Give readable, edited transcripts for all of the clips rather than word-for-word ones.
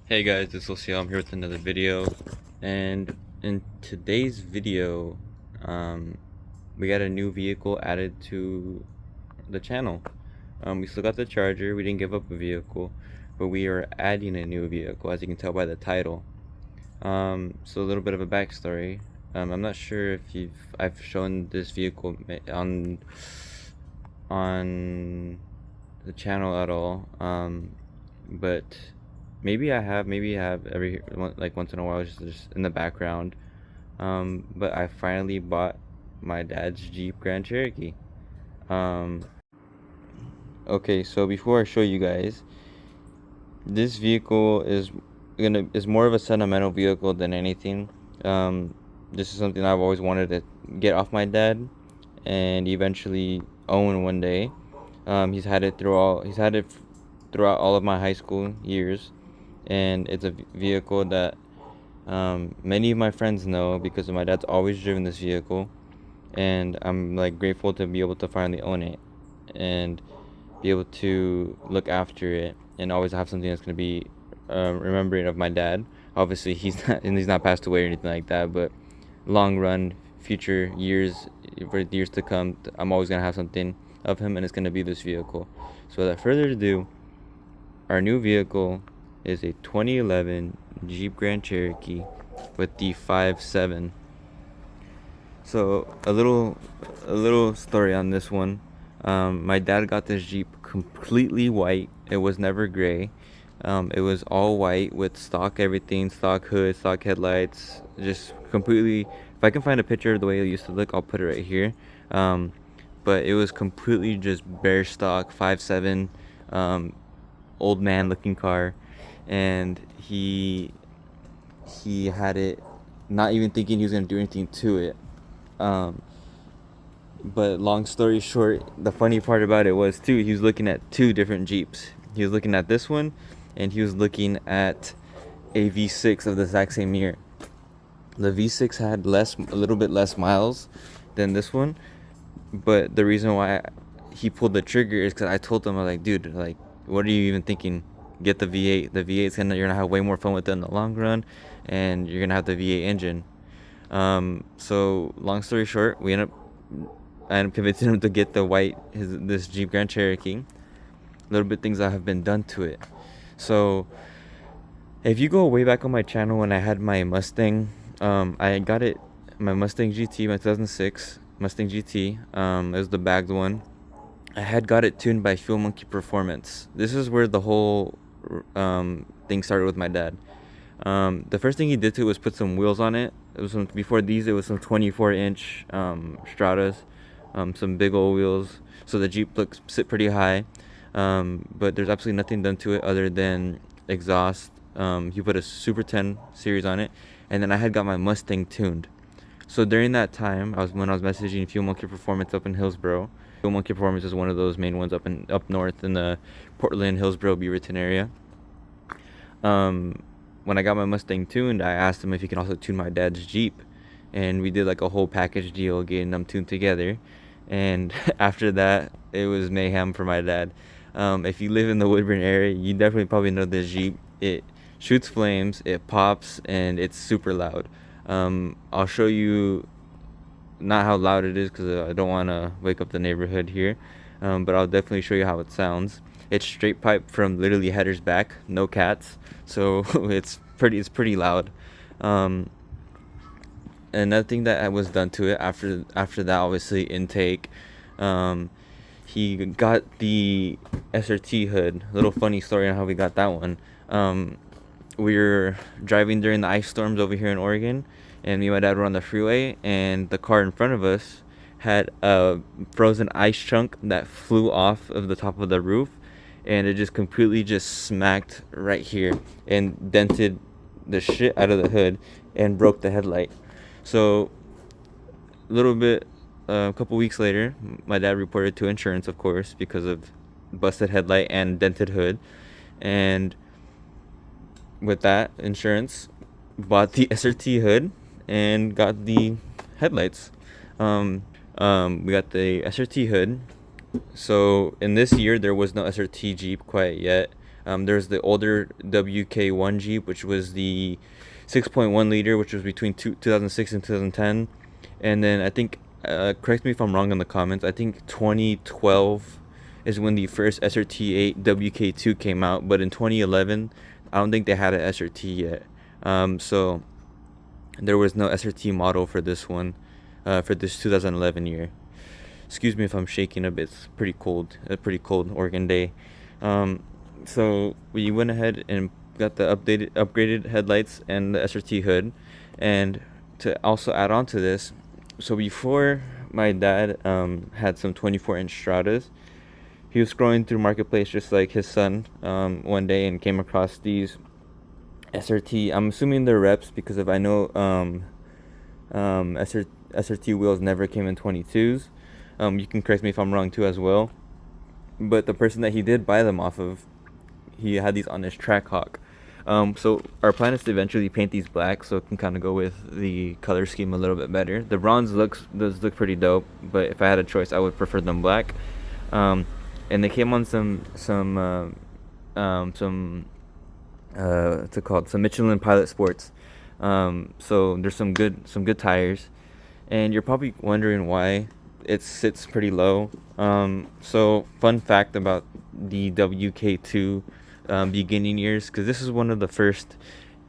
Hey guys, this is Lucio. I'm here with another video, and in today's video, um, we got a new vehicle added to the channel. We still got the Charger. We didn't give up a vehicle, but we are adding a new vehicle, as you can tell by the title. So a little bit of a backstory. I'm not sure if I've shown this vehicle on the channel at all. But maybe I have once in a while, just in the background. But I finally bought my dad's Jeep Grand Cherokee. Um, okay, so before I show you guys, this vehicle is more of a sentimental vehicle than anything. This is something I've always wanted to get off my dad and eventually own one day. He's had it throughout all of my high school years, and it's a vehicle that many of my friends know because my dad's always driven this vehicle, and I'm like grateful to be able to finally own it and be able to look after it and always have something that's going to be remembering of my dad. Obviously, he's not passed away or anything like that, but long run, future years, for years to come, I'm always going to have something of him, and it's going to be this vehicle. So without further ado, our new vehicle is a 2011 Jeep Grand Cherokee with the 5.7. So a little story on this one. My dad got this Jeep completely white. It was never gray. It was all white with stock everything, stock hood, stock headlights, just completely. If I can find a picture of the way it used to look, I'll put it right here. But it was completely just bare stock, 5.7, old man looking car, and he had it, not even thinking he was gonna do anything to it. Um, but long story short, the funny part about it was too, he was looking at two different Jeeps. He was looking at this one, and he was looking at a V6 of the exact same year. The V6 had a little bit less miles than this one, but the reason why he pulled the trigger is because I told him, I was like, dude, like, what are you even thinking? Get the V8. The V8's you're gonna have way more fun with it in the long run, and you're gonna have the V8 engine. So long story short, I ended up convincing him to get this Jeep Grand Cherokee. Little bit things that have been done to it. So if you go way back on my channel when I had my Mustang, I got it, my Mustang GT, my 2006 Mustang GT. It was the bagged one. I had got it tuned by Fuel Monkey Performance. This is where the whole thing started with my dad. The first thing he did to it was put some wheels on it. Before these, it was some 24-inch Stratas, some big old wheels. So the Jeep sit pretty high. But there's absolutely nothing done to it other than exhaust. He put a Super 10 series on it, and then I had got my Mustang tuned. So during that time, when I was messaging Fuel Monkey Performance up in Hillsboro. Fuel Monkey Performance is one of those main ones up north in the Portland, Hillsboro, Beaverton area. When I got my Mustang tuned, I asked him if he can also tune my dad's Jeep, and we did like a whole package deal getting them tuned together. And after that, it was mayhem for my dad. If you live in the Woodburn area, you definitely probably know this Jeep. It shoots flames, it pops, and it's super loud. I'll show you not how loud it is because I don't want to wake up the neighborhood here, but I'll definitely show you how it sounds. It's straight pipe from literally headers back, no cats, so it's pretty loud. Another thing that was done to it after that, obviously intake. He got the SRT hood. Little funny story on how we got that one. We were driving during the ice storms over here in Oregon, and me and my dad were on the freeway, and the car in front of us had a frozen ice chunk that flew off of the top of the roof, and it just completely just smacked right here and dented the shit out of the hood and broke the headlight. So a couple weeks later, my dad reported to insurance, of course, because of busted headlight and dented hood, and with that, insurance bought the SRT hood and got the headlights. We got the SRT hood. So in this year, there was no SRT Jeep quite yet. There's the older WK1 Jeep, which was the 6.1 liter, which was between 2006 and 2010. And then I think, correct me if I'm wrong in the comments, I think 2012 is when the first SRT8 WK2 came out, but in 2011, I don't think they had an SRT yet. So there was no SRT model for this one, for this 2011 year. Excuse me if I'm shaking a bit. It's pretty cold. A pretty cold Oregon day. So we went ahead and got the upgraded headlights and the SRT hood. And to also add on to this, so before my dad had some 24-inch Stratas, he was scrolling through Marketplace just like his son one day and came across these SRT. I'm assuming they're reps because if I know SRT wheels never came in 22s. You can correct me if I'm wrong too as well. But the person that he did buy them off of, he had these on his Trackhawk. So our plan is to eventually paint these black so it can kind of go with the color scheme a little bit better. The bronze does look pretty dope, but if I had a choice, I would prefer them black. And they came on some what's it called? Some Michelin Pilot Sports. So there's some good tires, and you're probably wondering why it sits pretty low. So fun fact about the WK2 beginning years, because this is one of the first,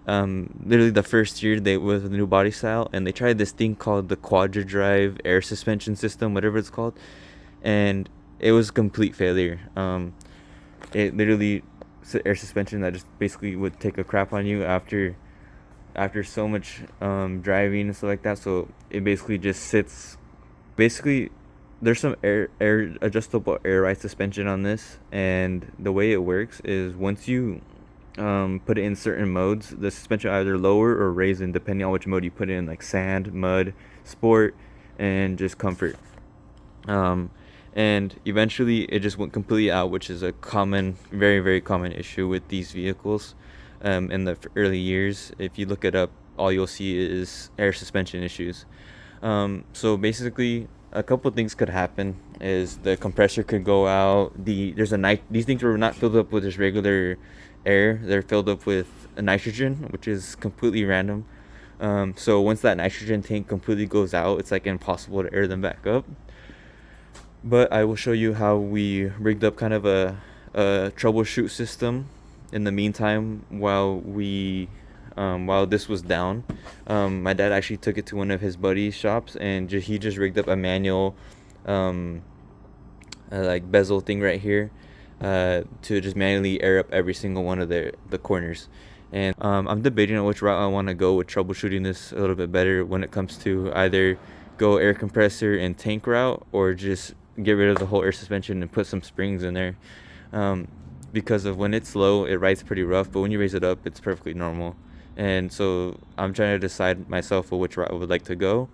literally the first year they with the new body style, and they tried this thing called the Quadra Drive air suspension system, whatever it's called, and it was a complete failure. It literally air suspension that just basically would take a crap on you after so much driving and stuff like that. So it basically just sits. Basically, there's some air adjustable air ride suspension on this, and the way it works is once you put it in certain modes, the suspension either lower or raise in depending on which mode you put it in, like sand, mud, sport, and just comfort. And eventually it just went completely out, which is a common, very, very common issue with these vehicles. In the early years, if you look it up, all you'll see is air suspension issues. So basically, a couple things could happen. Is the compressor could go out. These things were not filled up with just regular air. They're filled up with nitrogen, which is completely random. So once that nitrogen tank completely goes out, it's like impossible to air them back up. But I will show you how we rigged up kind of a troubleshoot system in the meantime while this was down. My dad actually took it to one of his buddy's shops, and he just rigged up a manual like bezel thing right here to just manually air up every single one of the corners. And I'm debating on which route I want to go with troubleshooting this a little bit better when it comes to either go air compressor and tank route or just get rid of the whole air suspension and put some springs in there. Because of when it's low, it rides pretty rough, but when you raise it up, it's perfectly normal. And so I'm trying to decide myself which route I would like to go,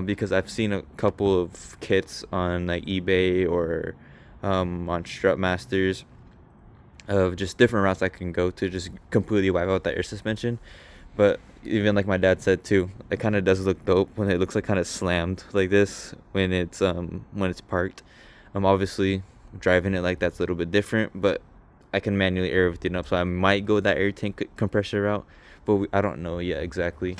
because I've seen a couple of kits on like eBay or on Strutmasters of just different routes I can go to just completely wipe out that air suspension. But even like my dad said too, it kind of does look dope when it looks like kind of slammed like this when it's parked. Obviously driving it like that's a little bit different, but I can manually air everything up, so I might go that air tank compressor route, but I don't know yet exactly.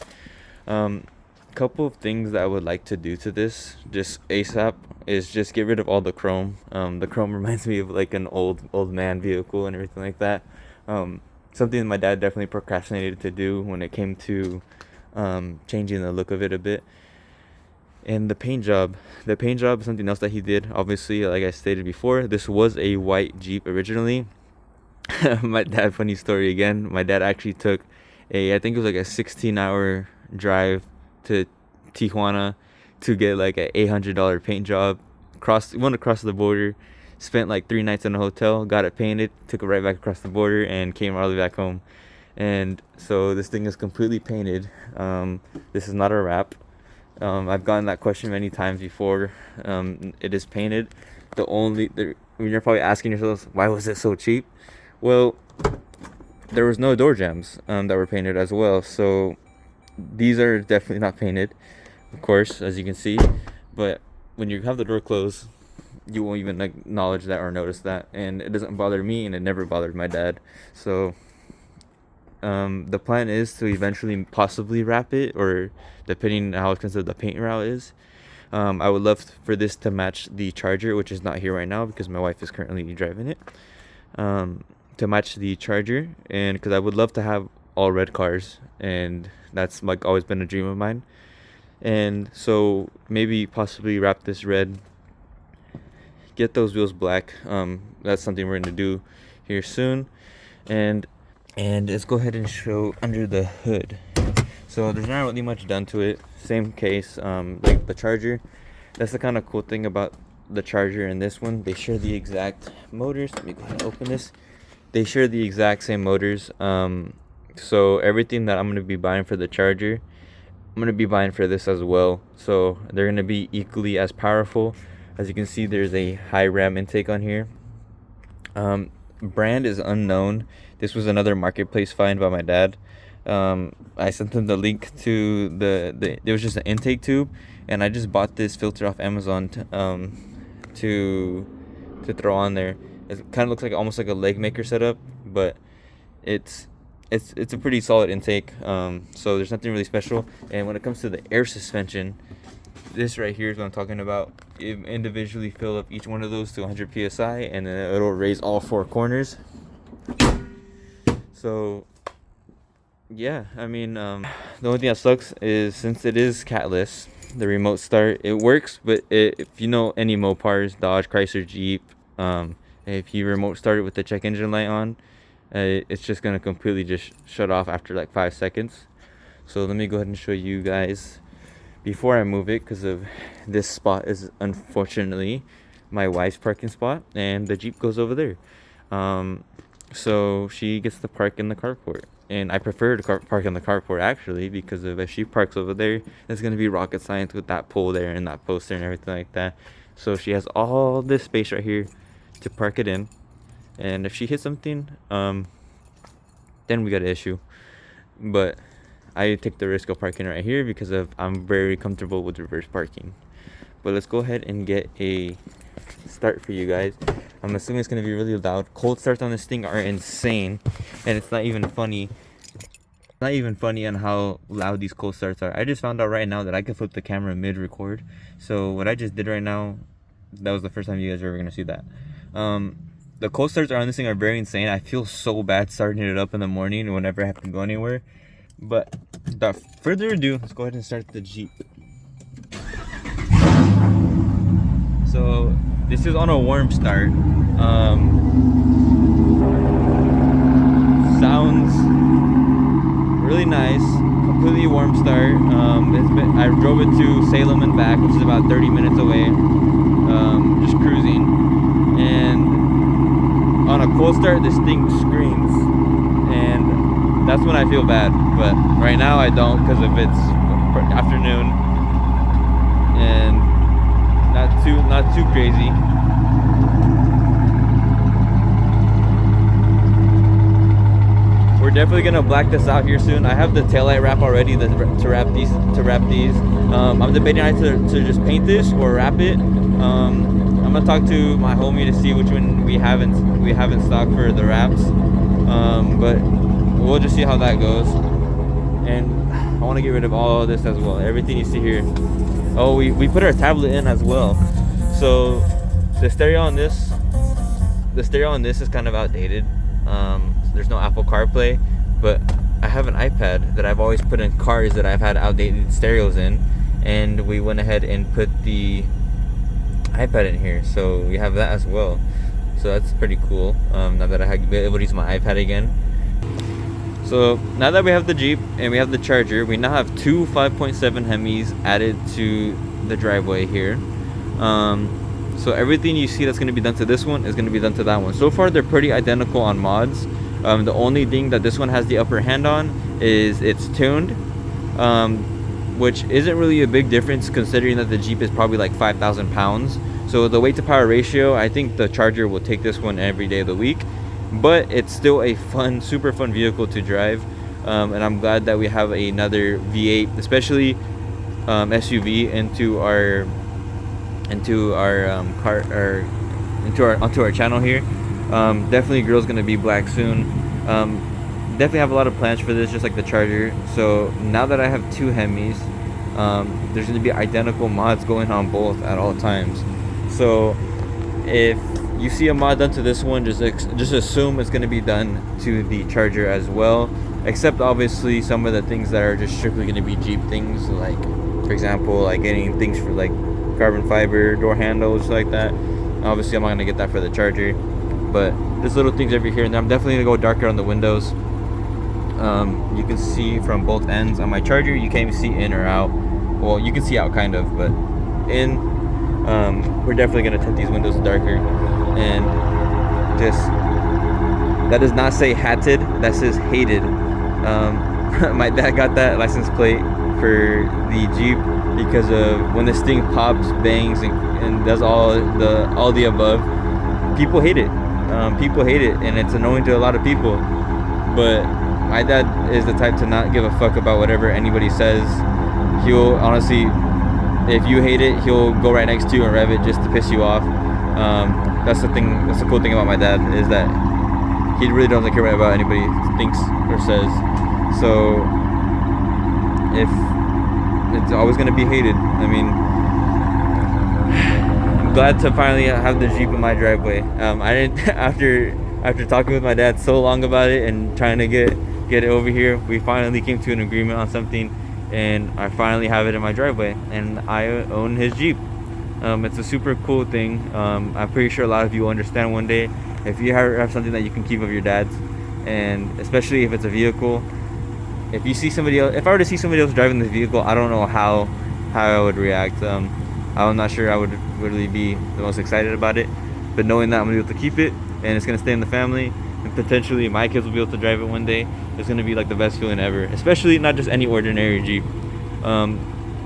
Couple of things that I would like to do to this just ASAP is just get rid of all the chrome. The chrome reminds me of like an old man vehicle and everything like that. Something that my dad definitely procrastinated to do when it came to changing the look of it a bit. And the paint job is something else that he did. Obviously, like I stated before, this was a white Jeep originally. My dad, funny story again, my dad actually took I think it was like a 16-hour drive to Tijuana to get like a $800 paint job. Went across the border, spent like 3 nights in a hotel, got it painted, took it right back across the border, and came all the way back home. And so this thing is completely painted. This is not a wrap. I've gotten that question many times before. It is painted. You're probably asking yourselves, why was it so cheap? Well, there was no door jambs that were painted as well. So these are definitely not painted, of course, as you can see. But when you have the door closed, you won't even acknowledge that or notice that, and it doesn't bother me, and it never bothered my dad. So the plan is to eventually possibly wrap it, or depending on how expensive the paint route is. I would love for this to match the Charger, which is not here right now because my wife is currently driving it. To match the Charger, and because I would love to have all red cars, and that's like always been a dream of mine. And so maybe possibly wrap this red, get those wheels black. That's something we're gonna do here soon. And let's go ahead and show under the hood. So there's not really much done to it. Same case, like the Charger. That's the kind of cool thing about the Charger and this one. They share the exact motors. Let me go ahead and open this. They share the exact same motors. So everything that I'm gonna be buying for the Charger, I'm gonna be buying for this as well. So they're gonna be equally as powerful. As you can see, there's a high ram intake on here. Brand is unknown. This was another marketplace find by my dad. I sent him the link to the it was just an intake tube, and I just bought this filter off Amazon to throw on there. It kind of looks like almost like a leg maker setup, but it's a pretty solid intake. So there's nothing really special. And when it comes to the air suspension, this right here is what I'm talking about. You individually fill up each one of those to 100 psi, and then it'll raise all four corners. So yeah, I mean, the only thing that sucks is since it is catless, the remote start, it works, but if you know any Mopars, Dodge, Chrysler, Jeep, if you remote start it with the check engine light on, it's just gonna completely just shut off after like 5 seconds. So let me go ahead and show you guys before I move it, because of this spot is unfortunately my wife's parking spot, and the Jeep goes over there. So she gets to park in the carport, and I prefer to park in the carport actually, because if she parks over there, it's gonna be rocket science with that pole there and that poster and everything like that. So she has all this space right here to park it in, and if she hits something, then we got an issue. But I take the risk of parking right here because I'm very comfortable with reverse parking. But let's go ahead and get a start for you guys. I'm assuming it's gonna be really loud. Cold starts on this thing are insane, and it's not even funny. Not even funny on how loud these cold starts are. I just found out right now that I can flip the camera mid-record. So what I just did right now, that was the first time you guys are ever gonna see that. The cold starts on this thing are very insane. I feel so bad starting it up in the morning whenever I have to go anywhere. But without further ado, let's go ahead and start the Jeep. So this is on a warm start. Sounds really nice. Completely warm start. I drove it to Salem and back, which is about 30 minutes away. Just cruising, and on a cold start, this thing screams, and that's when I feel bad. But right now I don't, because if it's afternoon and not too crazy. We're definitely gonna black this out here soon. I have the taillight wrap already to wrap these. I'm debating either to just paint this or wrap it. I'm gonna talk to my homie to see which one we have in stock for the wraps. But we'll just see how that goes. And I want to get rid of all of this as well. Everything you see here. Oh, we put our tablet in as well. So the stereo on this is kind of outdated. There's no Apple CarPlay, but I have an iPad that I've always put in cars that I've had outdated stereos in, and we went ahead and put the iPad in here, so we have that as well. So that's pretty cool. Now that I be able to use my iPad again. So now that we have the Jeep and we have the Charger, we now have two 5.7 Hemis added to the driveway here. So everything you see that's going to be done to this one is going to be done to that one. So far they're pretty identical on mods. The only thing that this one has the upper hand on is it's tuned, which isn't really a big difference considering that the Jeep is probably like 5,000 pounds. So the weight to power ratio, I think the Charger will take this one every day of the week. But it's still a super fun vehicle to drive, and I'm glad that we have another V8, especially SUV, into our into our cart or onto our channel here. Definitely Grill's gonna be black soon. Definitely have a lot of plans for this, just like the Charger. So now that I have two Hemis, there's gonna be identical mods going on both at all times. So if you see a mod done to this one, just assume it's gonna be done to the Charger as well. Except obviously some of the things that are just strictly gonna be Jeep things, like for example, like getting things for like carbon fiber door handles like that. Obviously, I'm not gonna get that for the Charger, but there's little things over here and there. I'm definitely gonna go darker on the windows. You can see from both ends on my Charger. You can't even see in or out. Well, you can see out kind of, but in. We're definitely gonna tint these windows darker, and just that does not say hatted. That says hated. My dad got that license plate for the Jeep because of when this thing pops, bangs, and does all the above. People hate it. People hate it, and it's annoying to a lot of people. But my dad is the type to not give a fuck about whatever anybody says. He'll honestly, if you hate it, he'll go right next to you and rev it just to piss you off. That's the thing. That's the cool thing about my dad, is that he really doesn't care about anybody thinks or says. So if it's always gonna be hated. I mean, I'm glad to finally have the Jeep in my driveway. I didn't after talking with my dad so long about it and trying to get it over here, we finally came to an agreement on something, and I finally have it in my driveway, and I own his Jeep. It's a super cool thing. I'm pretty sure a lot of you will understand one day if you have something that you can keep of your dad's, and especially if it's a vehicle. If you see somebody else, if I were to see somebody else driving this vehicle, I don't know how I would react. I'm not sure I would really be the most excited about it, but knowing that I'm gonna be able to keep it and it's gonna stay in the family, and potentially my kids will be able to drive it one day, it's gonna be like the best feeling ever. Especially not just any ordinary Jeep.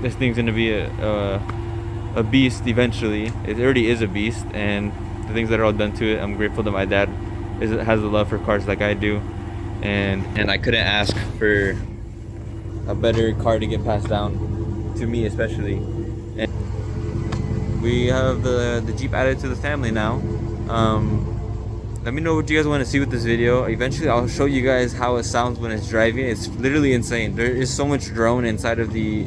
This thing's gonna be a beast eventually. It already is a beast, and the things that are all done to it, I'm grateful that my dad has a love for cars like I do, and I couldn't ask for a better car to get passed down to me, especially. And we have the Jeep added to the family now. Let me know what you guys want to see with this video. Eventually I'll show you guys how it sounds when it's driving. It's literally insane. There is so much drone inside of the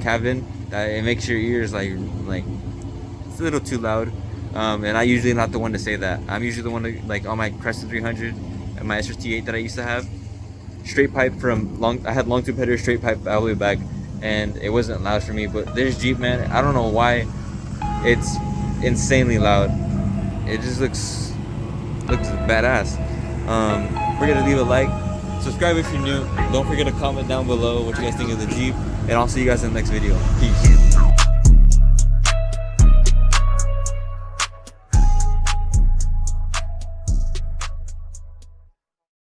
cabin that it makes your ears like it's a little too loud. And I usually not the one to say that. I'm usually the one to, like on my Cresta 300 and my SRT8 that I used to have, straight pipe from I had long tube header straight pipe all the way back, and it wasn't loud for me. But this Jeep, man, I don't know why it's insanely loud. It just looks badass. Forget to leave a like, subscribe if you're new. Don't forget to comment down below what you guys think of the Jeep, and I'll see you guys in the next video. Peace.